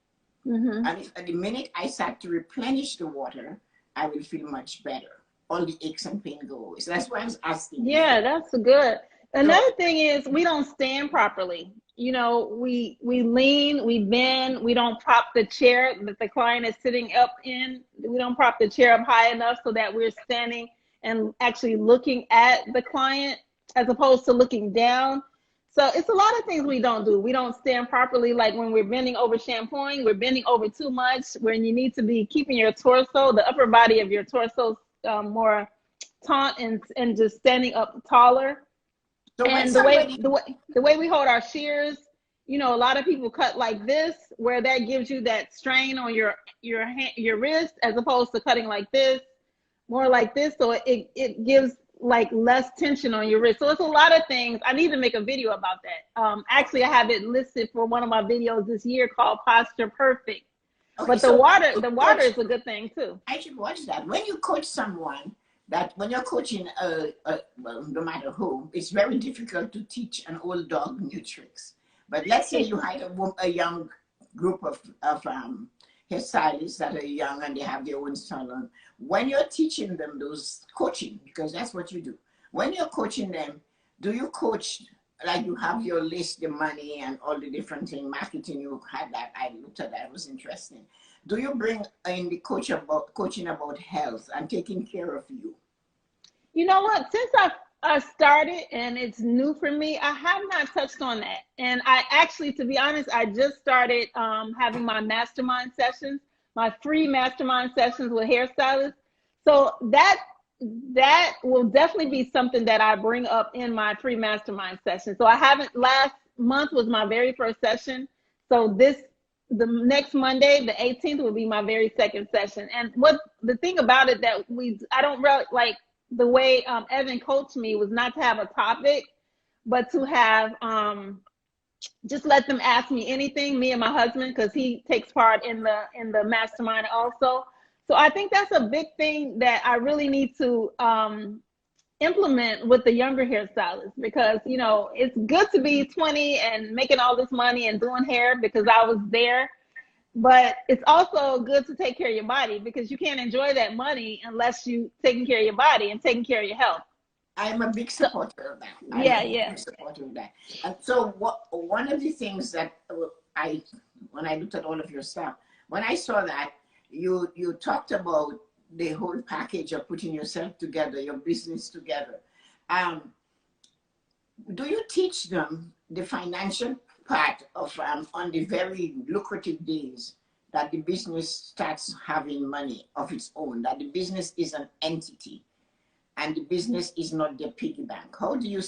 Mm-hmm. And if, at the minute I start to replenish the water, I will feel much better. All the aches and pain go away. So that's why I was asking. Yeah, that's good. Another thing is we don't stand properly. We lean, we bend, we don't prop the chair that the client is sitting up in. We don't prop the chair up high enough so that we're standing and actually looking at the client as opposed to looking down. So it's a lot of things we don't do. We don't stand properly. Like when we're bending over shampooing, we're bending over too much, when you need to be keeping your torso, the upper body of your torso, more taut and just standing up taller. So and the way we hold our shears, a lot of people cut like this, where that gives you that strain on your wrist, as opposed to cutting like this, more like this. So it gives like less tension on your wrist. So it's a lot of things. I need to make a video about that. Actually, I have it listed for one of my videos this year called Posture Perfect. Okay, but the water is a good thing too. I should watch that. When you coach someone, when you're coaching, well, no matter who, it's very difficult to teach an old dog new tricks. But let's say you hire a young group of hairstylists that are young and they have their own salon. When you're teaching them those coaching, because that's what you do. When you're coaching them, do you coach, like you have your list, the money and all the different things, marketing, you had that, I looked at that, it was interesting. Do you bring in the coaching about health and taking care of you? You know what? Since I started and it's new for me, I have not touched on that. And I actually, to be honest, I just started having my mastermind sessions, my free mastermind sessions with hairstylists. So that will definitely be something that I bring up in my free mastermind session. So last month was my very first session. So the next Monday, the 18th, will be my very second session. And the thing about it that I don't really like, the way Evan coached me was not to have a topic, but to have just let them ask me anything, me and my husband, because he takes part in the mastermind also. So I think that's a big thing that I really need to implement with the younger hairstylists, because you know it's good to be 20 and making all this money and doing hair, because I was there, but it's also good to take care of your body, because you can't enjoy that money unless you taking care of your body and taking care of your health. I'm a big So supporter of that. I'm yeah, a yeah. big supporter of that. And so one of the things that I, when I looked at all of your stuff, when I saw that you talked about the whole package of putting yourself together, your business together. Um, do you teach them the financial part of on the very lucrative days that the business starts having money of its own, that the business is an entity and the business is not their piggy bank? How do you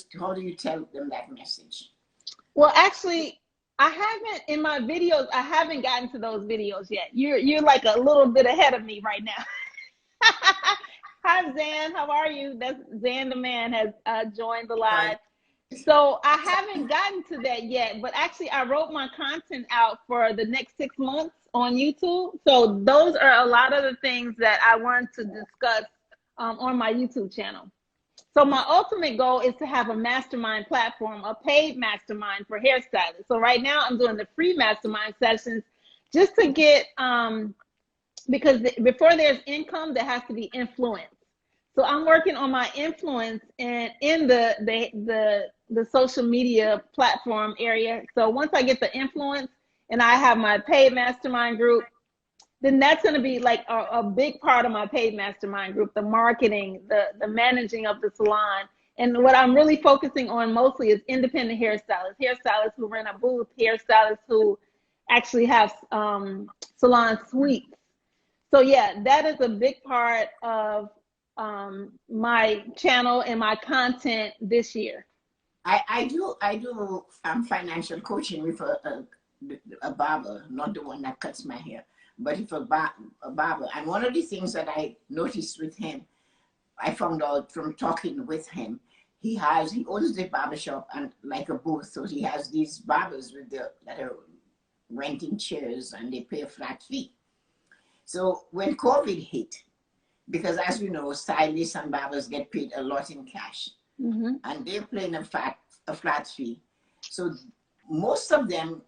tell them that message? Well, actually, I haven't in my videos. I haven't gotten to those videos yet. You're like a little bit ahead of me right now. Hi, Zan. How are you? That's Zan the man has joined the live. So I haven't gotten to that yet, but actually I wrote my content out for the next 6 months on YouTube. So those are a lot of the things that I want to discuss on my YouTube channel. So my ultimate goal is to have a mastermind platform, a paid mastermind for hairstylists. So right now I'm doing the free mastermind sessions just to get, because before there's income, there has to be influence. So I'm working on my influence and in the social media platform area. So once I get the influence and I have my paid mastermind group, then that's going to be like a big part of my paid mastermind group, the marketing, the managing of the salon. And what I'm really focusing on mostly is independent hairstylists who rent a booth, hairstylists who actually have salon suites. So yeah, that is a big part of my channel and my content this year. I do financial coaching with a barber, not the one that cuts my hair, but if a barber. And one of the things that I noticed with him, I found out from talking with him, he owns the barber shop and like a booth. So he has these barbers that are renting chairs and they pay a flat fee. So when COVID hit, because as we know, stylists and barbers get paid a lot in cash, and they're paying a flat fee. So most of them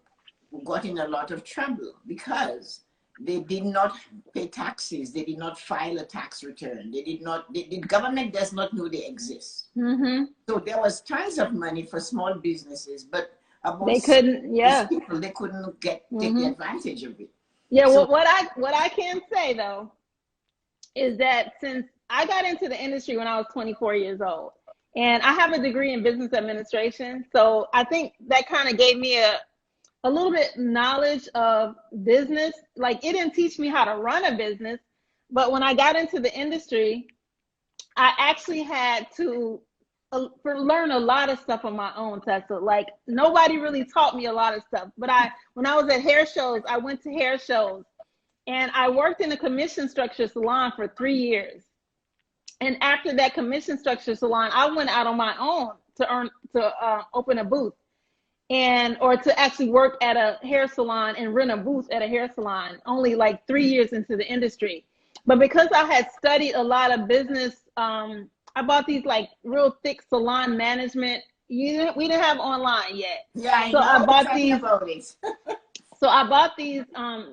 got in a lot of trouble because they did not pay taxes. They did not file a tax return. The government does not know they exist. So there was tons of money for small businesses, but they couldn't, these people, they couldn't take the advantage of it. Yeah, so, what I can say though is that since I got into the industry when I was 24 years old, and I have a degree in business administration, so I think that kind of gave me a little bit knowledge of business. Like it didn't teach me how to run a business, but when I got into the industry, I actually had to learn a lot of stuff on my own, Tessa. Like nobody really taught me a lot of stuff, but when I was at hair shows, I went to hair shows and I worked in a commission structure salon for 3 years. And after that commission structure salon, I went out on my own to open a booth or to actually work at a hair salon and rent a booth at a hair salon, only like 3 years into the industry. But because I had studied a lot of business, I bought these like real thick salon management. We didn't have online yet. Yeah, so I bought these. About it. So I bought these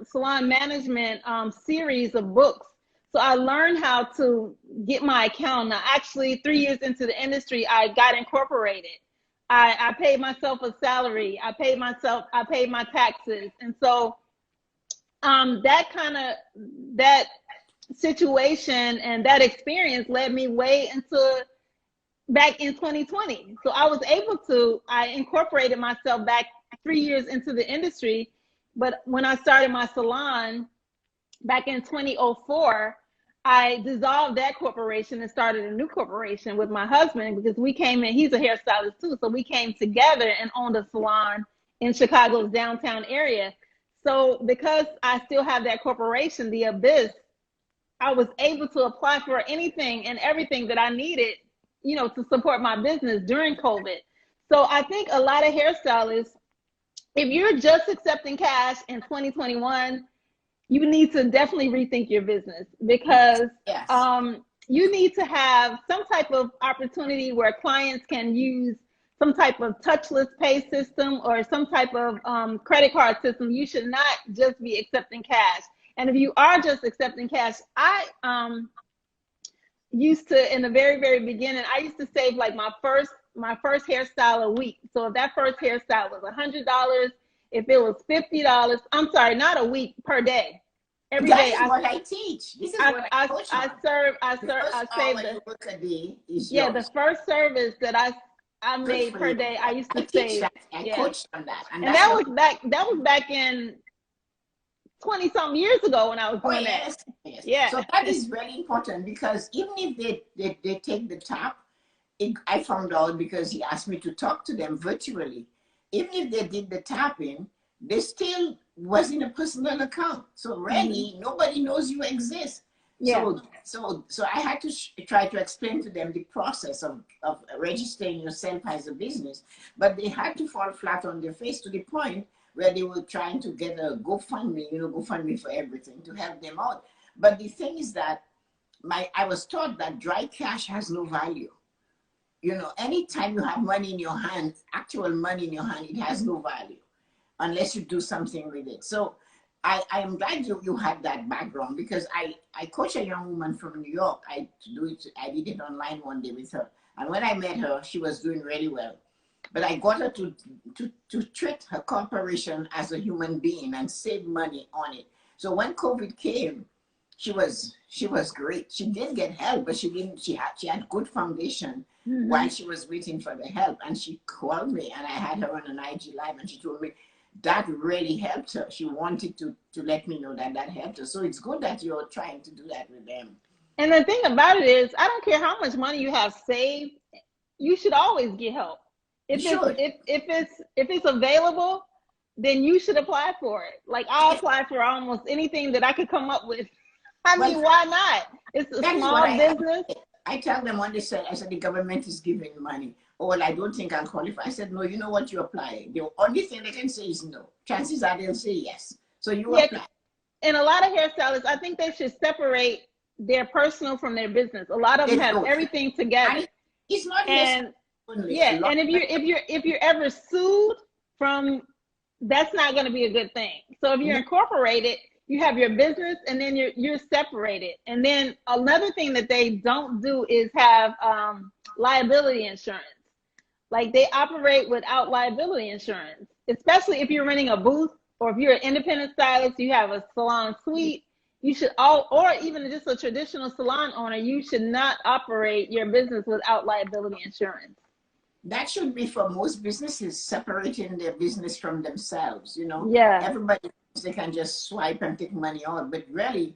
salon management series of books. So I learned how to get my account. Now, actually, 3 years into the industry, I got incorporated. I paid myself a salary. I paid my taxes. And so that situation and that experience led me way into back in 2020. So I incorporated myself back 3 years into the industry. But when I started my salon back in 2004, I dissolved that corporation and started a new corporation with my husband because we came in, he's a hairstylist too. So we came together and owned a salon in Chicago's downtown area. So because I still have that corporation, The Abyss, I was able to apply for anything and everything that I needed, to support my business during COVID. So I think a lot of hairstylists if you're just accepting cash in 2021, you need to definitely rethink your business, because Yes. you need to have some type of opportunity where clients can use some type of touchless pay system or some type of credit card system. You should not just be accepting cash. And if you are just accepting cash, I used to, in the very, very beginning, I used to save like my first hairstyle a week. So if that first hairstyle was $100, if it was $50, I'm sorry, not a week, per day. Every That day is what I teach. This is I what I I coach I on. serve I The serve first I hour saved the you work a day is yeah, the yours. first service that I Good made for per you. day, I used I to teach save. that. I Yeah. coach on that. And And that's what, that was back in 20 something years ago when I was oh doing that. yes, yes. Yeah. So that is very important, because even if they take the top, I found out because he asked me to talk to them virtually. Even if they did the tapping, they still was in a personal account. So Hmm. really, nobody knows you exist. Yeah. So I had to try to explain to them the process of registering yourself as a business, but they had to fall flat on their face to the point where they were trying to get a GoFundMe, GoFundMe for everything to help them out. But the thing is that I was taught that dry cash has no value. Anytime you have money in your hand, actual money in your hand, it has no value unless you do something with it. So I am glad you had that background, because I coach a young woman from New York. I did it online one day with her. And when I met her, she was doing really well. But I got her to treat her corporation as a human being and save money on it. So when COVID came, she was great. She did get help, but she had good foundation Hmm. while she was waiting for the help. And she called me, and I had her on an IG live, and she told me that really helped her. She wanted to let me know that helped her. So it's good that you're trying to do that with them. And the thing about it is, I don't care how much money you have saved, you should always get help. You If it's should. if it's available, then you should apply for it. Like, I'll If, apply for almost anything that I could come up with. I well, mean, why not? It's a that is what small business. I tell them when they said, I said, the government is giving money. Oh, well, I don't think I'll qualify. I said, no, you know what, you apply. The only thing they can say is no. Chances are they'll say yes. So you Yeah, apply. and a lot of hairstylists, I think they should separate their personal from their business. A lot of them They have don't. everything And together. it's not yes And only. A yeah, lot and if of you're ever sued from, that's not going to be a good thing. So if you're no, incorporated, you have your business, and then you're separated. And then another thing that they don't do is have liability insurance. Like, they operate without liability insurance, especially if you're renting a booth, or if you're an independent stylist, you have a salon suite. You should all, or even just a traditional salon owner, you should not operate your business without liability insurance. that should be for most businesses, separating their business from themselves. Yeah. Everybody thinks they can just swipe and take money out, but really,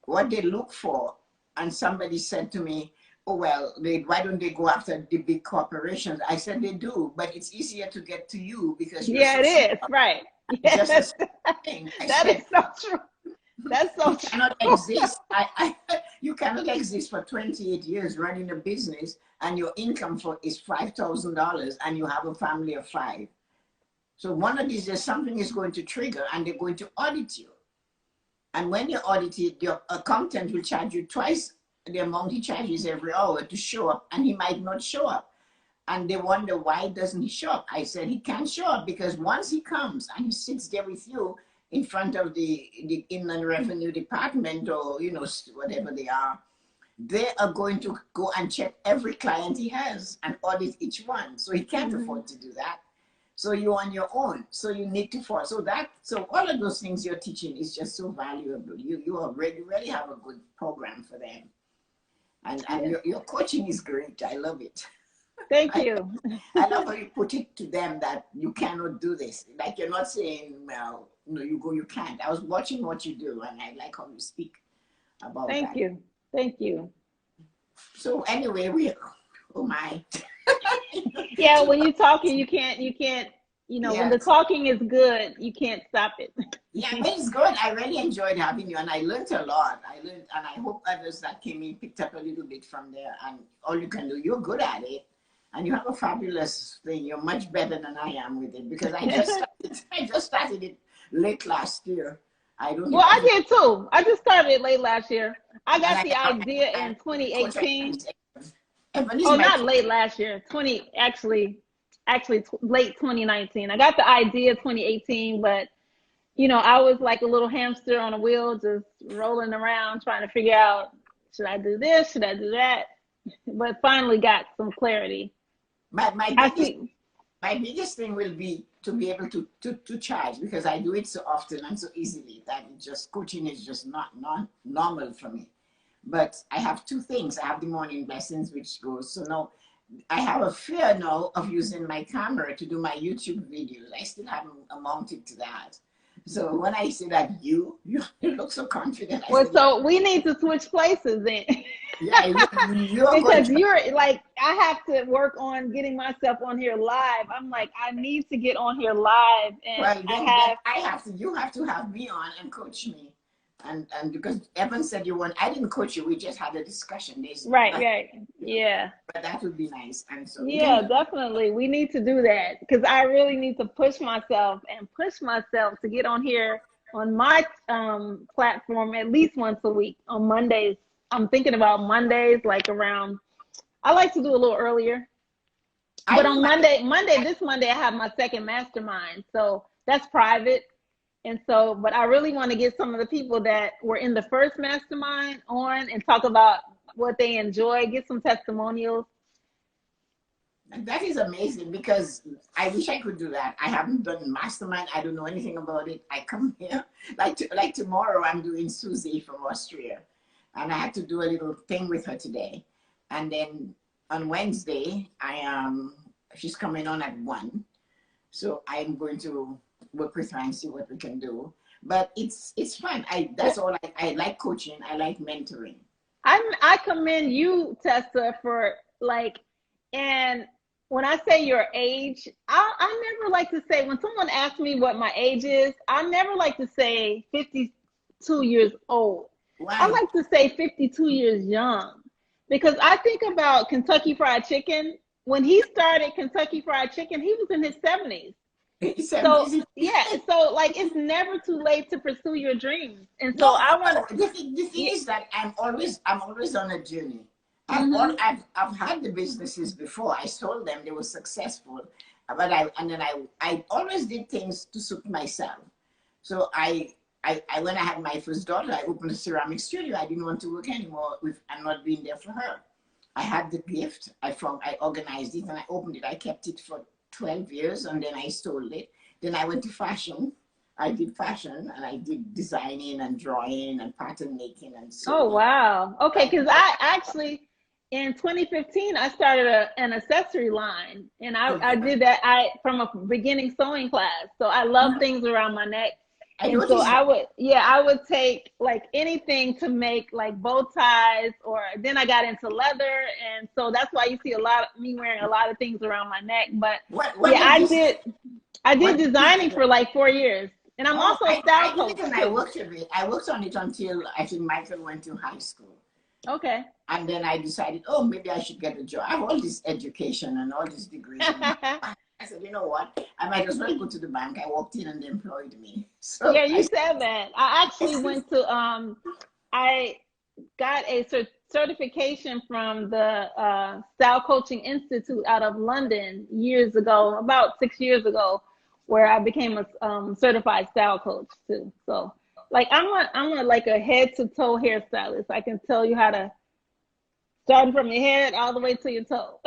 what they look for. And somebody said to me, oh, well, why don't they go after the big corporations? I said they do, but it's easier to get to you because you're Yeah, so it small. is. Right. It's Yeah, just a small thing. I that is said, so true. That's so you cannot true. exist. You cannot exist for 28 years running a business, and your income is $5,000, and you have a family of 5. So one of these days, something is going to trigger, and they're going to audit you. And when you're audited, your accountant will charge you twice the amount he charges every hour to show up, and he might not show up. And they wonder, why doesn't he show up? I said he can't show up because once he comes and he sits there with you in front of the Inland Revenue Department, or whatever they are going to go and check every client he has and audit each one. So he can't Mhm. afford to do that. So you're on your own. So you need to follow. So all of those things you're teaching is just so valuable. You already really have a good program for them. And Yeah. your coaching is great. I love it. Thank I, you. I love how you put it to them that you cannot do this. Like, you're not saying, well, no, you can't. I was watching what you do, and I like how you speak about Thank that. you. Thank you. So anyway, oh my. Yeah, when you're talking, you can't, when the Yes. talking is good, you can't stop it. Yeah, but it's good. I really enjoyed having you, and I learned a lot. And I hope others that came in picked up a little bit from there. And all you can do, you're good at it. and you have a fabulous thing. You're much better than I am with it because I just started, I just started it late last year. I don't Well, even, I did too. I just started it late last year. I and got the idea I in the coach. 2018. Evan is Oh, my not coach. late last year. 20 actually late 2019. I got the idea 2018, but I was like a little hamster on a wheel, just rolling around trying to figure out, should I do this? Should I do that? But finally got some clarity. My I biggest see. my biggest thing will be to be able to charge because I do it so often and so easily that it just coaching is just not normal for me. But I have two things. I have the morning lessons, which goes so now I have a fear now of using my camera to do my YouTube videos. I still haven't amounted to that. So when I say that you look so confident, I Well, said, so we need to switch places then. yeah, you're going Because to. you're like, I have to work on getting myself on here live. I'm like, I need to get on here live, and Well, I then have. I have to. You have to have me on and coach me, and because Evan said you want, I didn't coach you. We just had a discussion. There's Right, nothing, right. Yeah. but that would be nice. And so Yeah, then definitely. We need to do that because I really need to push myself to get on here on my platform at least once a week on Mondays. I'm thinking about Mondays, like around, I like to do a little earlier, I but don't on mind. This Monday, I have my second mastermind. So that's private. And so, but I really want to get some of the people that were in the first mastermind on and talk about what they enjoy, get some testimonials. That is amazing because I wish I could do that. I haven't done mastermind. I don't know anything about it. I come here like tomorrow. I'm doing Susie from Austria, and I had to do a little thing with her today. And then on Wednesday, she's coming on at 1, so I'm going to work with her and see what we can do. But it's fun. That's all. I like coaching. I like mentoring. I commend you, Tessa, for like, and when I say your age, I never like to say, when someone asks me what my age is, I never like to say 52 years old. I Why? like to say 52 years young because I think about Kentucky Fried Chicken. When he started Kentucky Fried Chicken, he was in his 70s. So 70s. yeah, so like it's never too late to pursue your dreams. And so No, I want no. to, The thing yeah, is that I'm always on a journey. mm-hmm. I've had the businesses before. I sold them. They were successful, but I always did things to suit myself. So I when I had my first daughter, I opened a ceramic studio. I didn't want to work anymore with and not being there for her. I had the gift. I organized it and I opened it. I kept it for 12 years and then I sold it. Then I went to fashion. I did fashion and I did designing and drawing and pattern making and Oh, sewing. wow. Okay, I because I actually in 2015 I started an accessory line, and I did that I from a beginning sewing class. So I love things around my neck. I And so noticed that. I would take like anything to make like bow ties, or then I got into leather, and so that's why you see a lot of me wearing a lot of things around my neck. But What yeah, did you I did what did you designing for like 4 years, and I'm Oh, also a style I did it coach and I too. worked with it. I worked on it until I think Michael went to high school. Okay. And then I decided, oh, maybe I should get a job. I have all this education and all these degrees. And I said, you know what? I might as well go to the bank. I walked in and they employed me. So Yeah, you said that. I actually went to I got a certification from the Style Coaching Institute out of London years ago, about 6 years ago, where I became a certified style coach too. So, like, I'm a like a head to toe hairstylist. I can tell you how to start from your head all the way to your toe.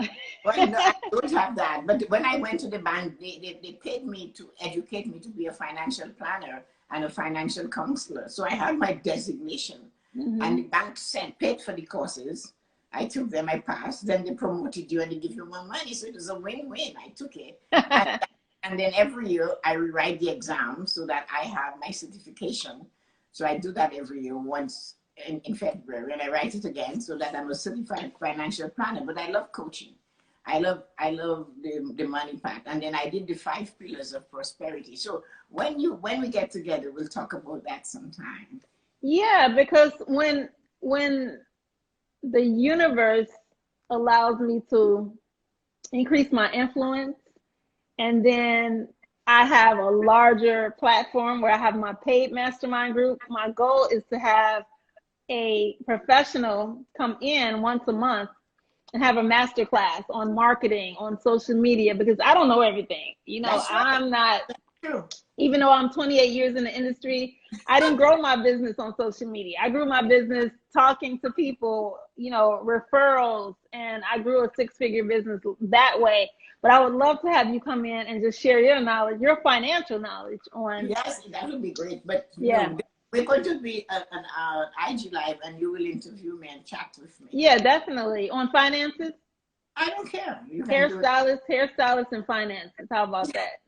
well, no, I don't have that. But when I went to the bank, they paid me to educate me to be a financial planner and a financial counselor. So I had my designation. And the Hmm. bank paid for the courses. I took them, I passed. Then they promoted you and they give you more money. So it was a win-win. I took it. And, and then every year I rewrite the exam so that I have my certification. So I do that every year once in February and I write it again so that I'm a certified financial planner. But I love coaching. I love the money part. And then I did the 5 pillars of prosperity. So when we get together, we'll talk about that sometime. Yeah, because when the universe allows me to increase my influence. And then I have a larger platform where I have my paid mastermind group. My goal is to have a professional come in once a month and have a master class on marketing, on social media, because I don't know everything. You know, That's right. I'm not, True. even though I'm 28 years in the industry, I didn't grow my business on social media. I grew my business talking to people, you know, referrals, and I grew a 6-figure business that way. But I would love to have you come in and just share your knowledge, your financial knowledge on. Yes, that would be great. But Yeah. no, we're going to be an IG live, and you will interview me and chat with me. Yeah, definitely. On finances? I don't care. You can do it. Hairstylist and finances. How about that?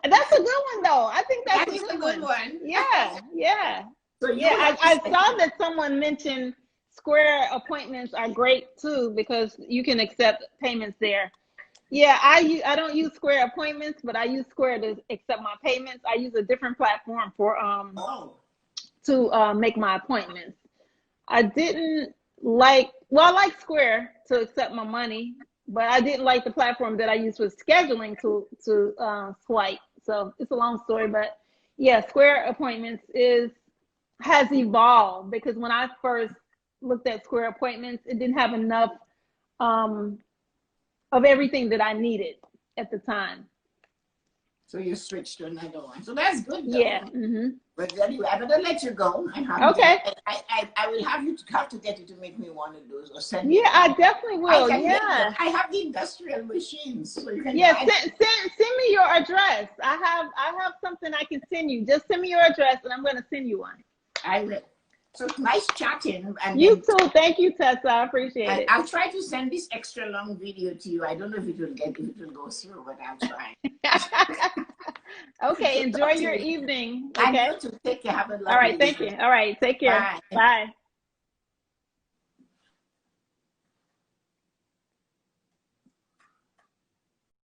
That's a good one though. I think that's That is a good one. Yeah, yeah. So Yeah, I saw that someone mentioned Square appointments are great too because you can accept payments there. Yeah, I don't use Square appointments, but I use Square to accept my payments. I use a different platform for to make my appointments. I didn't I like Square to accept my money, but I didn't like the platform that I use for scheduling to swipe. So it's a long story, but yeah, Square appointments has evolved because when I first looked at Square appointments, it didn't have enough of everything that I needed at the time. So you switched to another one. So that's good though. Yeah. Mm-hmm. But anyway, I better let you go. Okay. I will have to get you to make me one of those or send me. Yeah, I definitely will. Yeah. I have the industrial machines, so you can. Yeah, send me your address. I have something I can send you. Just send me your address, and I'm going to send you one. I will. So nice chatting. And you too. Thank you, Tessa. I appreciate it. I'll try to send this extra long video to you. I don't know if it will go through, but I'll try. Okay. So enjoy your evening. Okay. I know to take care. Have a lovely All right. Thank you. All right. Take care. Bye. Bye.